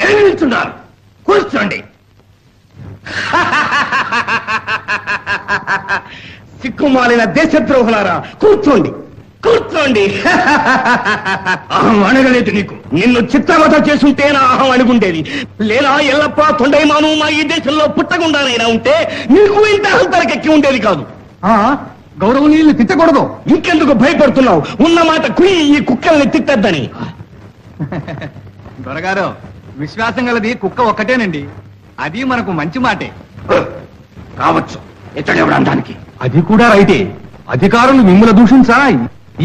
ఏమి నిల్చున్నారు? కూర్చోండి. సిక్కుమాలిన దేశద్రోహులారా, కూర్చోండి కూర్చోండి. అహం అనగలేదు నీకు. నిన్ను చిత్రవత చేసుంటే నా అహం అణుగుండేది. లేదా ఎల్లప్ప తొండైమాను మా ఈ దేశంలో పుట్టకుండానైనా ఉంటే నీకు ఇంత అహం తలకెక్కి ఉండేది కాదు. గౌరవనీయులు తిట్టకూడదు. ఇంకెందుకు భయపడుతున్నావు? ఉన్న మాట కుయ్యి, ఈ కుక్కల్ని తిట్టద్దని. దొరగారు, విశ్వాసం గలది కుక్క ఒక్కటేనండి. అది మనకు మంచి మాటే కావచ్చు. ఇతడెవడానికి అది కూడా రైతే. అధికారులు మిమ్మల్ని దూషించా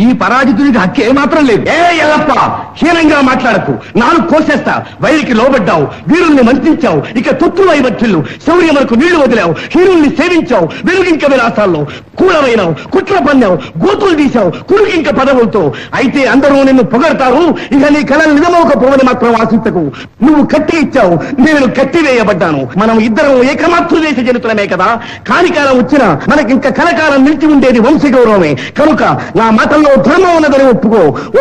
ఈ పరాజితుడికి హక్కు ఏమాత్రం లేదు. ఏ ఎల్లప్ప, హీనంగా మాట్లాడకు. నాలుగు కోసేస్తా. వైరికి లోబడ్డావు, వీరుల్ని మంత్రించావు, ఇక తొత్తు వైవత్తులు శౌర్యములకు నీళ్లు వదిలావు, హీరుల్ని సేవించావు, వెలుగింక విలాసాల్లో కూడవైనావు, కుట్ర పన్నావు, గోతులు తీశావు కురుకింక పదవులతో. అయితే అందరూ నిన్ను పొగడతారు. ఇక నీ కళలు నిజమవకపోవని మాత్రం ఆశించకు. నువ్వు కట్టి ఇచ్చావు, నేను కట్టి వేయబడ్డాను. మనం ఇద్దరం ఏకమాతృదేశ జనితులమే కదా. కానికాలం వచ్చినా మనకింక కలకాలం నిలిచి ఉండేది వంశగౌరవమే. కనుక నా మాటల్లో ధర్మం ఉన్నదని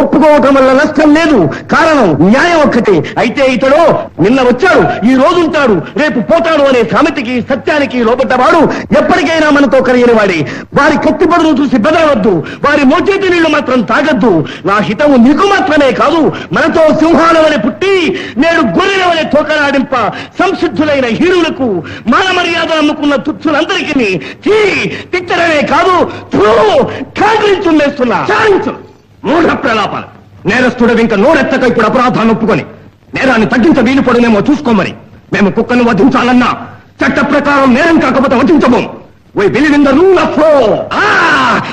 ఒప్పుకోవటం వల్ల నష్టం లేదు. కారణం న్యాయం ఒక్కటే. అయితే ఇతడు నిన్న వచ్చాడు, ఈ రోజు ఉంటాడు, రేపు పోతాడు అనే సామెతకి సత్యానికి లోబడ్డవాడు ఎప్పటికైనా మనతో కలిగిన వాడే. వారి కత్తి పదును చూసి బెదరవద్దు, వారి మోచేతి నీళ్లు మాత్రం తాగద్దు. నా హితము నీకు మాత్రమే కాదు, మనతో సింహాల వలె పుట్టి నేడు గొర్రెల వలె తోకలాడింప సంసిద్ధులైన హీరులకు మాన మర్యాద అమ్ముకున్న తుచ్చులందరికీ తిట్టడమే కాదు కాంగ్రించులేస్తున్నా. మూఢ ప్రలాపాలు. నేరస్తుడు ఇంకా నోరెత్తక ఇప్పుడు అపరాధాన్ని ఒప్పుకొని నేరాన్ని తగ్గించ వీలు పడునేమో చూసుకోమని. మేము కుక్కను వధించాలన్నా చట్ట ప్రకారం నేరం కాకపోతే వధించము.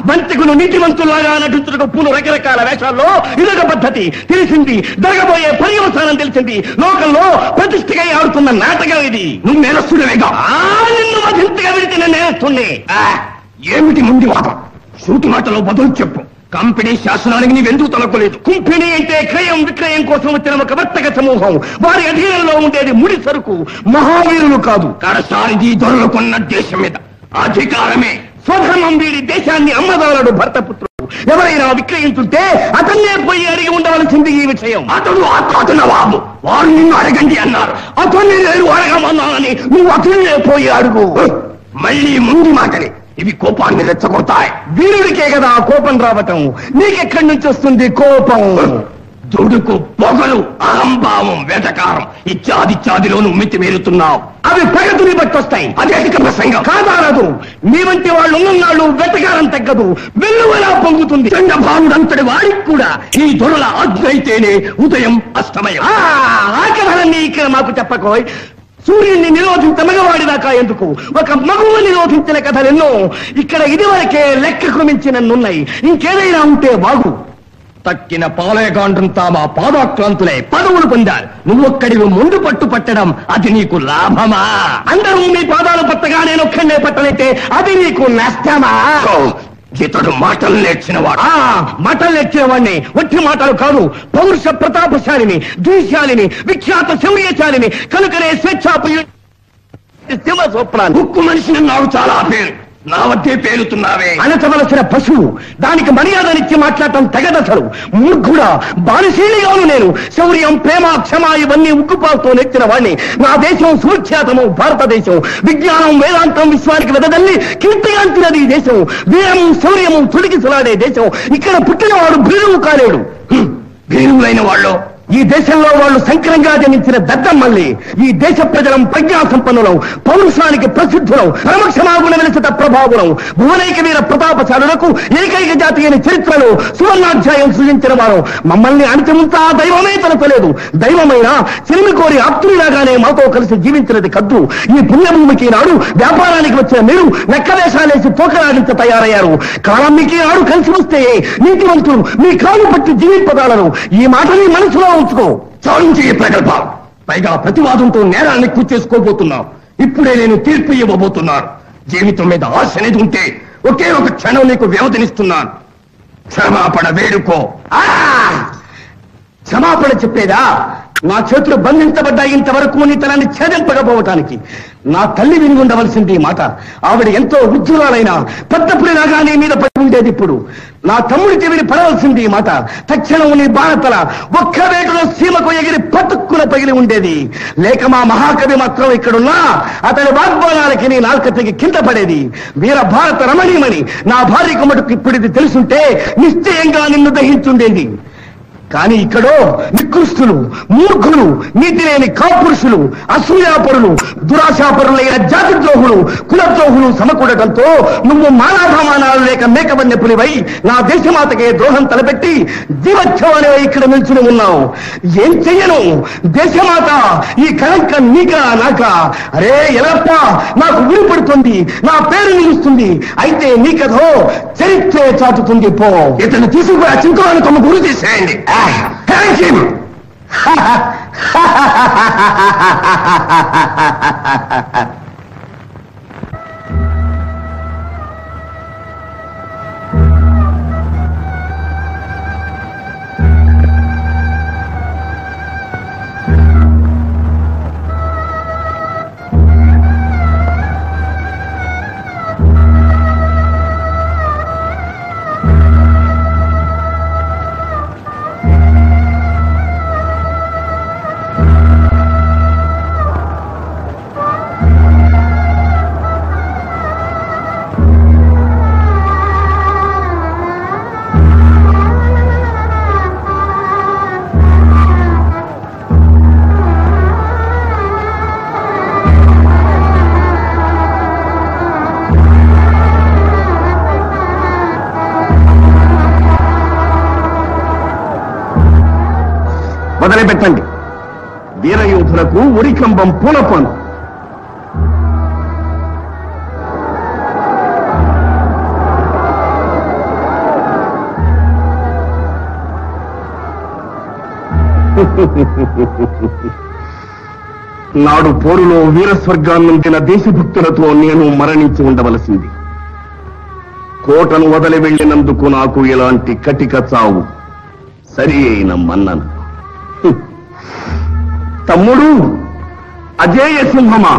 బంతికును నీతివంతుల్లాగా నటించుటకు పూలు రకరకాల వేషాల్లో ఇదొక పద్ధతి తెలిసింది. జరగబోయే పర్యవసానం తెలిసింది. లోకంలో ప్రతిష్టగా ఆడుతున్న నాటకం ఇది. నువ్వు నేరస్తుడేగా. నిన్ను వధించగా విడితే నేను నేరస్తున్నే. ఏమిటి ముందు వాదం? సూటి మాటలో బదులు చెప్పు. కంపెనీ శాసనానికి నీవెందుకు తలకొలేదు? కంపెనీ అంటే క్రయం విక్రయం కోసం వచ్చిన ఒక వర్తక సమూహం. వారి అధీనంలో ఉండేది ముడి సరుకు, మహావీరులు కాదు. కరసారిది దొరలుకున్న దేశం మీద అధికారమే. స్వధర్మం వీడి దేశాన్ని అమ్మదారుడు భర్తపుత్రుడు. ఎవరైనా విక్రయించుంటే అతన్నే పోయి అడిగి ఉండవలసింది ఈ విషయం. అతను బాబు, వారు నిన్ను అడగండి అన్నారు. అతన్ని నేను అడగమన్నానని నువ్వు అతన్నే పోయి అడుగు. మళ్ళీ ముందు మాటని ఇవి కోపాన్ని రెచ్చగొడతాయి. వీరుడికే కదా కోపం రావటం. నీకెక్కడి నుంచి వస్తుంది కోపం? దుడుకు, పొగలు, అహంభావం, వెటకారం ఇత్యాదిలోనూ మితిమీరుతున్నావు. అవి ప్రగతిని బట్టి వస్తాయి. అది అధిక ప్రసంగం కాదారదు. మీ వంటి వాళ్ళు ఉన్ననాళ్ళు వెటకారం తగ్గదు, వెల్లువలా పొంగుతుంది. చండభానుడంతటి వాడికి కూడా ఈ దొరల ఆజ్ఞ అయితేనే ఉదయం అస్తమయం. ఆ కథలన్నీ ఇక్కడ మాకు చెప్పకోయ్. సూర్యుడిని నిరోధించ మగవాడిదాకా ఎందుకు? ఒక మగువు నిరోధించిన కథలెన్నో ఇక్కడ ఇదివరకే లెక్కకు మించినన్నున్నాయి. ఇంకేదైనా ఉంటే వాగు. తక్కిన పాలయగాండ్రంతా మా పాదాక్రాంతులే పదవులు పొందారు. నువ్వొక్కడివి ముందు పట్టు పట్టడం అది నీకు లాభమా? అందరూ మీ పాదాలు పట్టగా నేను ఒక్కడే పట్టనైతే అది నీకు నష్టమా? ఇతడు మాటలు నేర్చినవాడు. మాటలు నేర్చినవాడిని. వట్టి మాటలు కాదు, పౌరుష ప్రతాపశాలిని, ద్వేషాలిని, విఖ్యాత శౌర్యశాలిని. కనుకనే స్వేచ్ఛాప్రియ సింహ స్వప్నాన్ని. ఉక్కు మనిషిని నాకు చాలా పేరు. నా వద్దే పేరుతున్నావే. అనచవలసిన పశువు, దానికి మర్యాదనిచ్చి మాట్లాడటం తగదసలు. మూర్ఖుడా, బానిశీలిగాను నేను. శౌర్యం, ప్రేమ, క్షమ ఇవన్నీ ఉక్కుపాలతో నెచ్చిన వాడిని. నా దేశం సుఖ్యాతము భారతదేశం. విజ్ఞానం, వేదాంతం విశ్వానికి వెదజల్లి కీర్తిగాంచినది ఈ దేశం. వీరము, శౌర్యము తొడిగిసలాడే దేశం. ఇక్కడ పుట్టినవాడు భీరువు కాలేడు. భీరువులైన వాళ్ళు ఈ దేశంలో వాళ్ళు సంకరంగా జనించిన దద్దమ్మల్ని. ఈ దేశ ప్రజలం ప్రజ్ఞా సంపన్నులం, పౌరుషానికి ప్రసిద్ధులం, పరమక్షమాగుణ వెలిసిత ప్రభావులం. భువనైక వీర ప్రతాపశాలులకు ఏకైక జాతి అయిన చరిత్రలో సువర్ణాధ్యాయం సృజించిన వారు. మమ్మల్ని అణిచిముంతా దైవమే తలపలేదు. దైవమైన చిరిమి కోరి ఆప్తునిలాగానే మాతో కలిసి జీవించినది కద్దు. ఈ పుణ్యభూమికి నాడు వ్యాపారానికి వచ్చిన మీరు నెక్కవేషాలేసి తోకలాడించ తయారయ్యారు. కాలం మీకు నాడు కలిసి వస్తే నీతివంతులు మీ కాలు పట్టి జీవింపదాలను. ఈ మాటని మనసులో ఉంచుకో. చాలించి ప్రగల్భాలు. పైగా ప్రతివాదంతో నేరాన్ని కూర్చేసుకోబోతున్నావు. ఇప్పుడే నేను తీర్పు ఇవ్వబోతున్నాను. జీవితం మీద ఆశ అనేది ఉంటే ఒకే ఒక క్షణం నీకు వ్యవధినిస్తున్నాను. క్షమాపణ వేడుకో. క్షమాపణ చెప్పేదా? నా చేతులు బంధించబడ్డాయి ఇంతవరకు నీ తనాన్ని ఛేదింపకపోవటానికి. నా తల్లి విని ఉండవలసింది ఈ మాట. ఆవిడ ఎంతో ఉజ్జురాలైన పెద్దపురిలాగా నీ మీద పడి ఉండేది. ఇప్పుడు నా తమ్ముడి చెవిని పడవలసింది ఈ మాట. తక్షణం నీ బాణతల ఒక్క వేటలో సీమకు ఎగిరి పతుక్కున పగిలి ఉండేది. లేక మా మహాకవి మాత్రం ఇక్కడున్నా అతని వాగ్బాణాలకి నీ నాలుక తెగి కింద పడేది. వీర భారత రమణీమణి నా భార్యకు మటుకు ఇప్పుడు ఇది తెలుసుంటే నిశ్చయంగా నిన్ను దహించుండేది. కానీ ఇక్కడో నికృష్టులు, మూర్ఖులు, నీతి లేని కాపురుషులు, అసూయాపరులు, దురాశాపరులైన జాతి ద్రోహులు, కులద్రోహులు సమకూడటంతో నువ్వు మానాభామానాలు లేక మేకవన్య పులివై నా దేశమాతకే ద్రోహం తలపెట్టి జీవోత్సవానివై ఇక్కడ నిల్చుని ఉన్నావు. ఏం చెయ్యను దేశమాత? ఈ కళంకం నీకా నాకా? అరే ఎలప్ప, నాకు విడిపడుతుంది, నా పేరు నిలుస్తుంది. అయితే నీ కథో చరిత్రే చాటుతుంది. పో, ఇతను తీసుకుపోయి ఆ చింతవాన్ని తమ గురి చేసేయండి. Thank him! మొదలుపెట్టండి. వీరయోధులకు ఉరికంబం పూలపాను. నాడు పోరులో వీరస్వర్గాన్నంటిన దేశభక్తులతో నేను మరణించి ఉండవలసింది. కోటను వదిలి వెళ్ళినందుకు నాకు ఇలాంటి కటిక చావు సరి అయిన మన్నన. తమ్ముడు అజేయ సింహమా,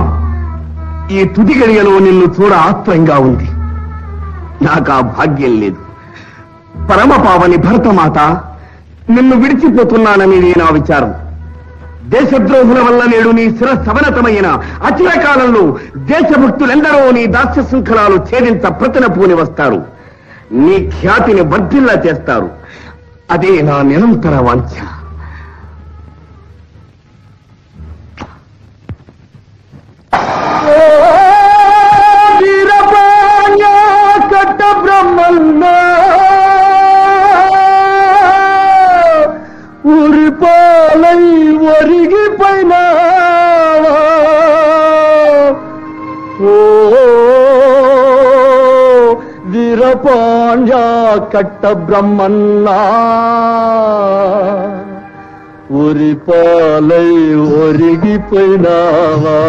ఈ తుది గడియలో నిన్ను చూడ ఆత్రంగా ఉంది. నాకు ఆ భాగ్యం లేదు. పరమపావని భరతమాత, నిన్ను విడిచిపోతున్నానని నా విచారం. దేశద్రోహుల వల్ల నేడు నీ శిరస్సవనతమైన అచిర కాలంలో దేశభక్తులెందరో నీ దాస్య శృంఖలాలు ఛేదించ ప్రతినపూని వస్తారు. నీ ఖ్యాతిని వర్ధిల్లా చేస్తారు. అదే నా నిరంతర వాంఛ. కట్ట బ్రహ్మన్న ఉరిపాలై ఒరిగిపోయిన వీరపాండ్య కట్ట బ్రహ్మన్న ఉరిపాలై ఒరిగిపోయినావా.